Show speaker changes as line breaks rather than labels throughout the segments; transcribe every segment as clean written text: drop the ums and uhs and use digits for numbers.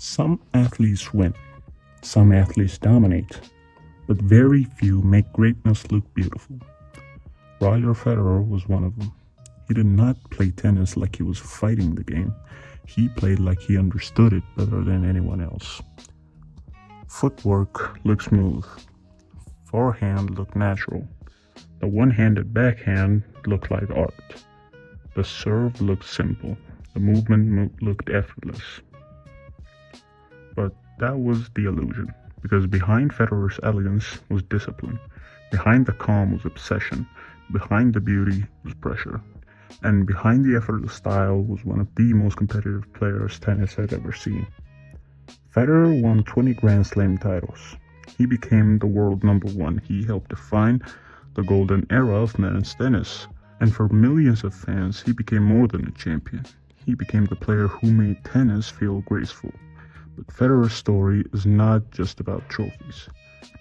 Some athletes win, some athletes dominate, but very few make greatness look beautiful. Roger Federer was one of them. He did not play tennis like he was fighting the game. He played like he understood it better than anyone else. Footwork looked smooth. Forehand looked natural. The one-handed backhand looked like art. The serve looked simple. The movement looked effortless. But that was the illusion, because behind Federer's elegance was discipline. Behind the calm was obsession. Behind the beauty was pressure. And behind the effortless style was one of the most competitive players tennis had ever seen. Federer won 20 Grand Slam titles. He became the world number one. He helped define the golden era of men's tennis. And for millions of fans, he became more than a champion. He became the player who made tennis feel graceful. But Federer's story is not just about trophies.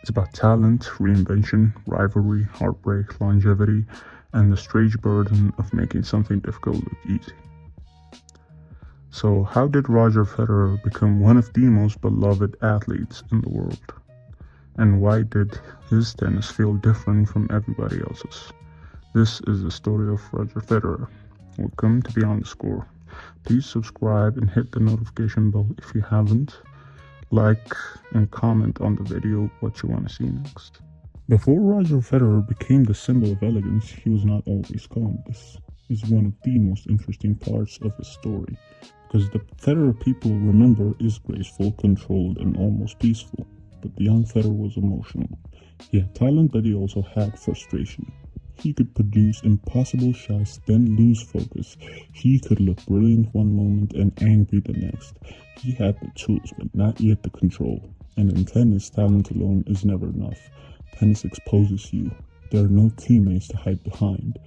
It's about talent, reinvention, rivalry, heartbreak, longevity, and the strange burden of making something difficult look easy. So how did Roger Federer become one of the most beloved athletes in the world? And why did his tennis feel different from everybody else's? This is the story of Roger Federer. Welcome to Beyond the Score. Please subscribe and hit the notification bell if you haven't. Like and comment on the video what you want to see next. Before Roger Federer became the symbol of elegance, he was not always calm. This is one of the most interesting parts of his story, because the Federer people remember is graceful, controlled, and almost peaceful. But the young Federer was emotional. He had talent, but he also had frustration. He could produce impossible shots, then lose focus. He could look brilliant one moment and angry the next. He had the tools, but not yet the control. And in tennis, talent alone is never enough. Tennis exposes you. There are no teammates to hide behind.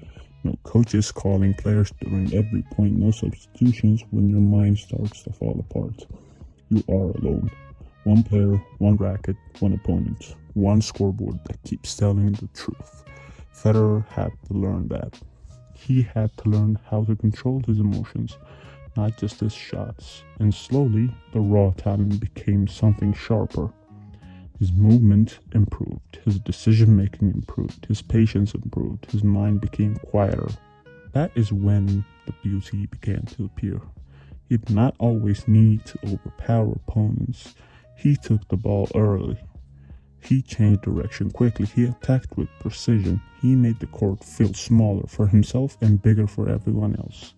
No coaches calling players during every point. No substitutions when your mind starts to fall apart. You are alone. One player, one racket, one opponent. One scoreboard that keeps telling the truth. Federer had to learn that. He had to learn how to control his emotions, not just his shots. And slowly, the raw talent became something sharper. His movement improved, his decision-making improved, his patience improved, his mind became quieter. That is when the beauty began to appear. He did not always need to overpower opponents. He took the ball early. He changed direction quickly. He attacked with precision. He made the court feel smaller for himself and bigger for everyone else.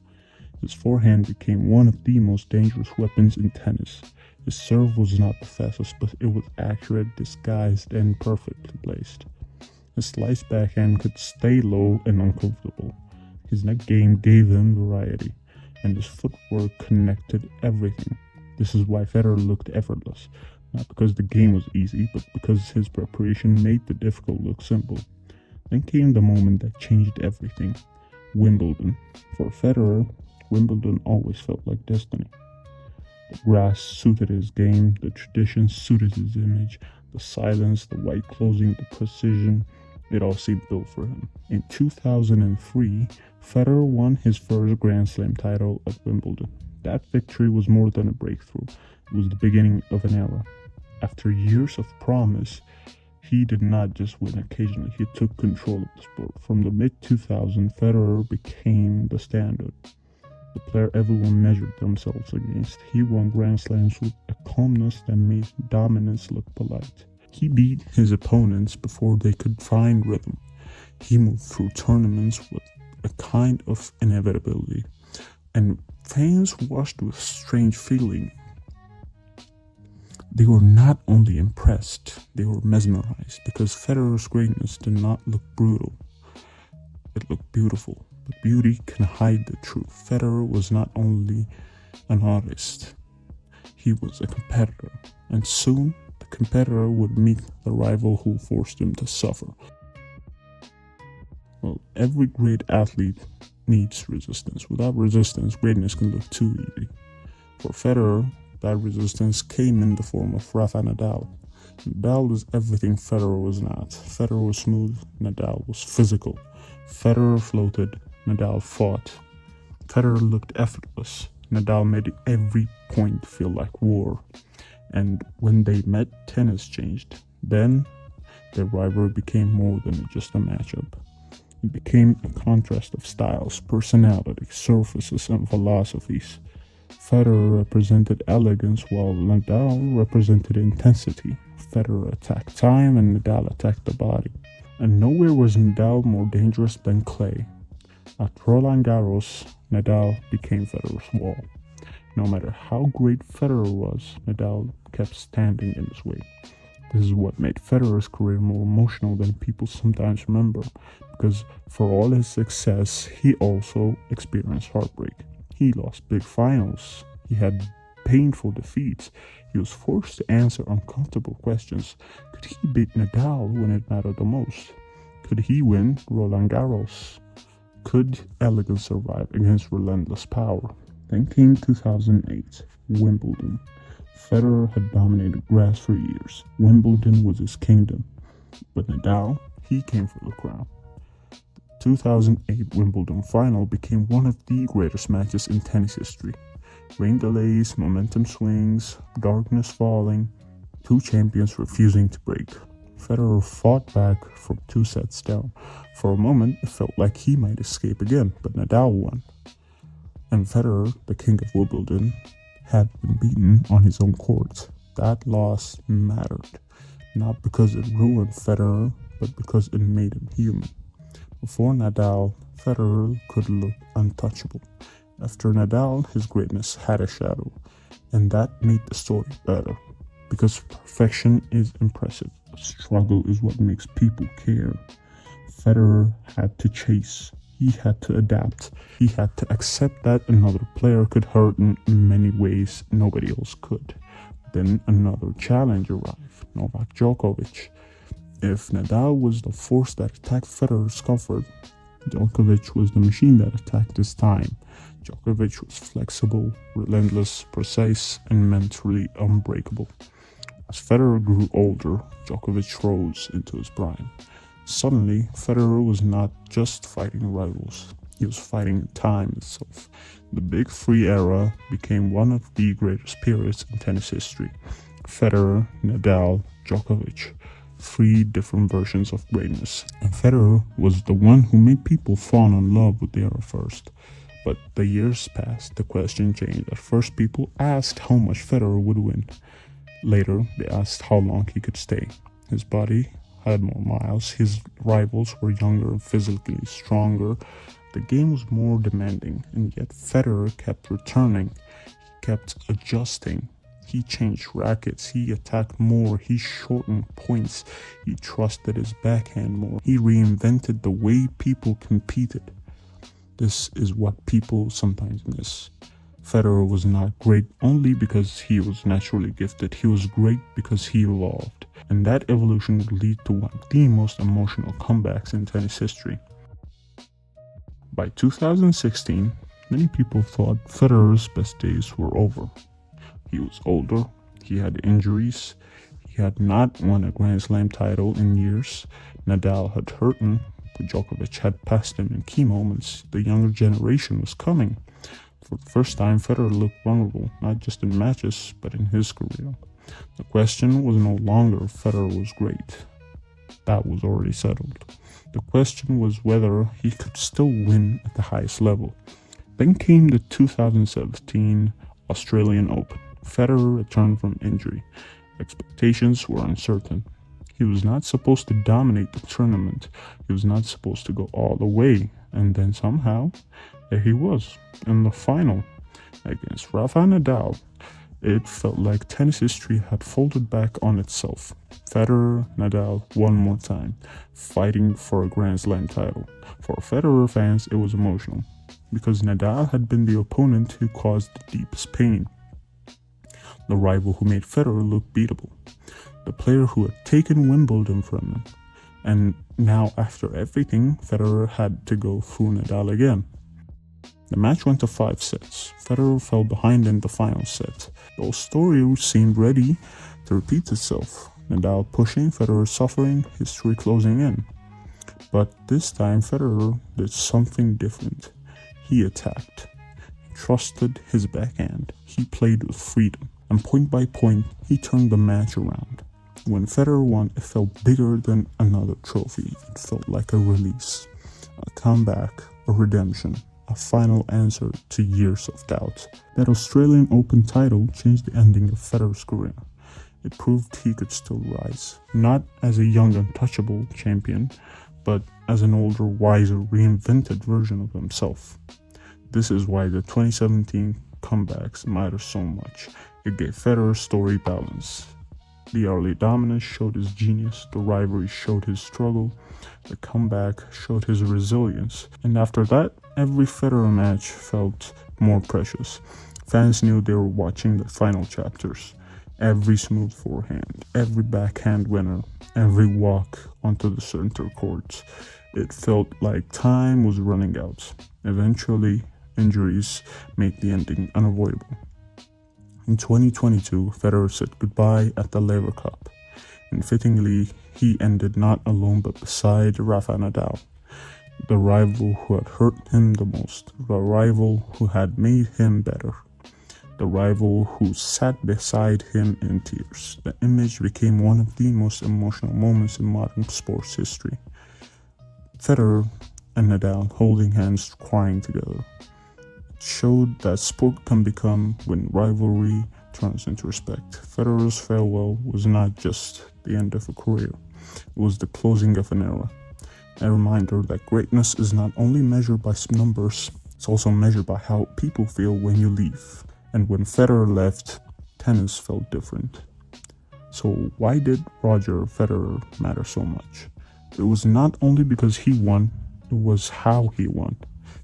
His forehand became one of the most dangerous weapons in tennis. His serve was not the fastest, but it was accurate, disguised, and perfectly placed. His slice backhand could stay low and uncomfortable. His net game gave him variety, and his footwork connected everything. This is why Federer looked effortless. Not because the game was easy, but because his preparation made the difficult look simple. Then came the moment that changed everything. Wimbledon. For Federer, Wimbledon always felt like destiny. The grass suited his game, the tradition suited his image, the silence, the white clothing, the precision, it all seemed built for him. In 2003, Federer won his first Grand Slam title at Wimbledon. That victory was more than a breakthrough. It was the beginning of an era. After years of promise, he did not just win occasionally, he took control of the sport. From the mid-2000s, Federer became the standard, the player everyone measured themselves against. He won Grand Slams with a calmness that made dominance look polite. He beat his opponents before they could find rhythm. He moved through tournaments with a kind of inevitability, and fans watched with strange feeling. They were not only impressed, they were mesmerized, because Federer's greatness did not look brutal. It looked beautiful, but beauty can hide the truth. Federer was not only an artist, he was a competitor, and soon the competitor would meet the rival who forced him to suffer. Well, every great athlete needs resistance. Without resistance, greatness can look too easy. For Federer, that resistance came in the form of Rafael Nadal. Nadal was everything Federer was not. Federer was smooth, Nadal was physical. Federer floated, Nadal fought. Federer looked effortless, Nadal made every point feel like war. And when they met, tennis changed. Then, their rivalry became more than just a matchup. It became a contrast of styles, personality, surfaces, and philosophies. Federer represented elegance while Nadal represented intensity. Federer attacked time and Nadal attacked the body. And nowhere was Nadal more dangerous than clay. At Roland Garros, Nadal became Federer's wall. No matter how great Federer was, Nadal kept standing in his way. This is what made Federer's career more emotional than people sometimes remember, because for all his success, he also experienced heartbreak. He lost big finals. He had painful defeats. He was forced to answer uncomfortable questions. Could he beat Nadal when it mattered the most? Could he win Roland Garros? Could elegance survive against relentless power? Then came 2008, Wimbledon. Federer had dominated grass for years. Wimbledon was his kingdom. But Nadal, he came for the crown. The 2008 Wimbledon final became one of the greatest matches in tennis history. Rain delays, momentum swings, darkness falling, two champions refusing to break. Federer fought back from 2 sets down. For a moment, it felt like he might escape again, but Nadal won. And Federer, the king of Wimbledon, had been beaten on his own court. That loss mattered, not because it ruined Federer, but because it made him human. Before Nadal, Federer could look untouchable. After Nadal, his greatness had a shadow, and that made the story better. Because perfection is impressive, struggle is what makes people care. Federer had to chase. He had to adapt. He had to accept that another player could hurt in many ways nobody else could. Then another challenge arrived, Novak Djokovic. If Nadal was the force that attacked Federer's comfort, Djokovic was the machine that attacked his time. Djokovic was flexible, relentless, precise, and mentally unbreakable. As Federer grew older, Djokovic rose into his prime. Suddenly, Federer was not just fighting rivals, he was fighting time itself. The Big Three era became one of the greatest periods in tennis history. Federer, Nadal, Djokovic, 3 different versions of greatness. And Federer was the one who made people fall in love with the era first. But the years passed, the question changed. At first, people asked how much Federer would win. Later, they asked how long he could stay. His body had more miles, his rivals were younger and physically stronger. The game was more demanding, and yet Federer kept returning. He kept adjusting. He changed rackets, he attacked more, he shortened points, he trusted his backhand more. He reinvented the way people competed. This is what people sometimes miss. Federer was not great only because he was naturally gifted. He was great because he evolved. And that evolution would lead to one of the most emotional comebacks in tennis history. By 2016, many people thought Federer's best days were over. He was older, he had injuries, he had not won a Grand Slam title in years, Nadal had hurt him, but Djokovic had passed him in key moments. The younger generation was coming. For the first time, Federer looked vulnerable, not just in matches, but in his career. The question was no longer if Federer was great. That was already settled. The question was whether he could still win at the highest level. Then came the 2017 Australian Open. Federer returned from injury. Expectations were uncertain. He was not supposed to dominate the tournament. He was not supposed to go all the way. And then somehow, there he was, in the final, against Rafael Nadal. It felt like tennis history had folded back on itself. Federer, Nadal, one more time, fighting for a Grand Slam title. For Federer fans, it was emotional, because Nadal had been the opponent who caused the deepest pain. The rival who made Federer look beatable. The player who had taken Wimbledon from him. And now, after everything, Federer had to go through Nadal again. The match went to 5 sets. Federer fell behind in the final set. The whole story seemed ready to repeat itself. Nadal pushing, Federer suffering, history closing in. But this time Federer did something different. He attacked. He trusted his backhand. He played with freedom, and point by point, he turned the match around. When Federer won, it felt bigger than another trophy. It felt like a release, a comeback, a redemption, a final answer to years of doubt. That Australian Open title changed the ending of Federer's career. It proved he could still rise, not as a young untouchable champion, but as an older, wiser, reinvented version of himself. This is why the 2017 comebacks matter so much. It gave Federer's story balance. The early dominance showed his genius, the rivalry showed his struggle, the comeback showed his resilience, and after that, every Federer match felt more precious. Fans knew they were watching the final chapters. Every smooth forehand, every backhand winner, every walk onto the center court. It felt like time was running out. Eventually, injuries made the ending unavoidable. In 2022, Federer said goodbye at the Laver Cup, and fittingly, he ended not alone but beside Rafael Nadal, the rival who had hurt him the most, the rival who had made him better, the rival who sat beside him in tears. The image became one of the most emotional moments in modern sports history. Federer and Nadal holding hands, crying together. It showed that sport can become when rivalry turns into respect. Federer's farewell was not just the end of a career, it was the closing of an era. A reminder that greatness is not only measured by numbers, it's also measured by how people feel when you leave. And when Federer left, tennis felt different. So why did Roger Federer matter so much? It was not only because he won, it was how he won.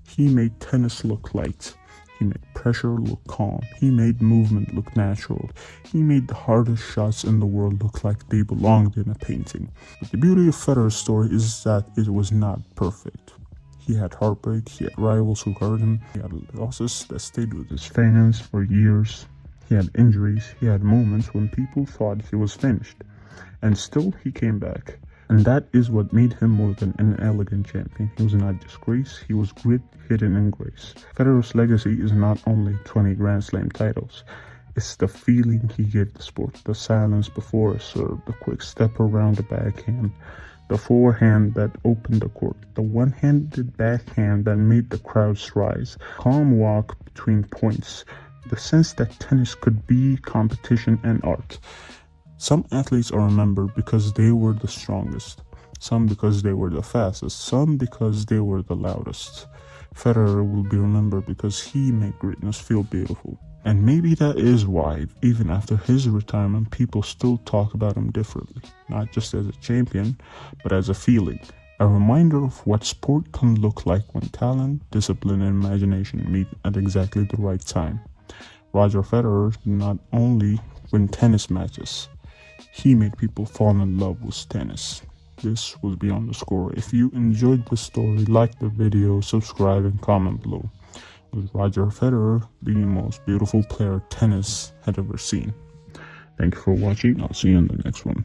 He made tennis look light. He made pressure look calm. He made movement look natural. He made the hardest shots in the world look like they belonged in a painting. But the beauty of Federer's story is that it was not perfect. He had heartbreak, he had rivals who hurt him, he had losses that stayed with his fans for years. He had injuries, he had moments when people thought he was finished. And still he came back. And that is what made him more than an elegant champion. He was not just grace, he was grit hidden in grace. Federer's legacy is not only 20 Grand Slam titles. It's the feeling he gave the sport, the silence before a serve, the quick step around the backhand, the forehand that opened the court, the one-handed backhand that made the crowds rise, calm walk between points, the sense that tennis could be competition and art. Some athletes are remembered because they were the strongest, some because they were the fastest, some because they were the loudest. Federer will be remembered because he made greatness feel beautiful. And maybe that is why, even after his retirement, people still talk about him differently. Not just as a champion, but as a feeling. A reminder of what sport can look like when talent, discipline, and imagination meet at exactly the right time. Roger Federer did not only win tennis matches, he made people fall in love with tennis. This was Beyond the Score. If you enjoyed the story, like the video, subscribe, and comment below. Was Roger Federer the most beautiful player tennis had ever seen? Thank you for watching. I'll see you in the next one.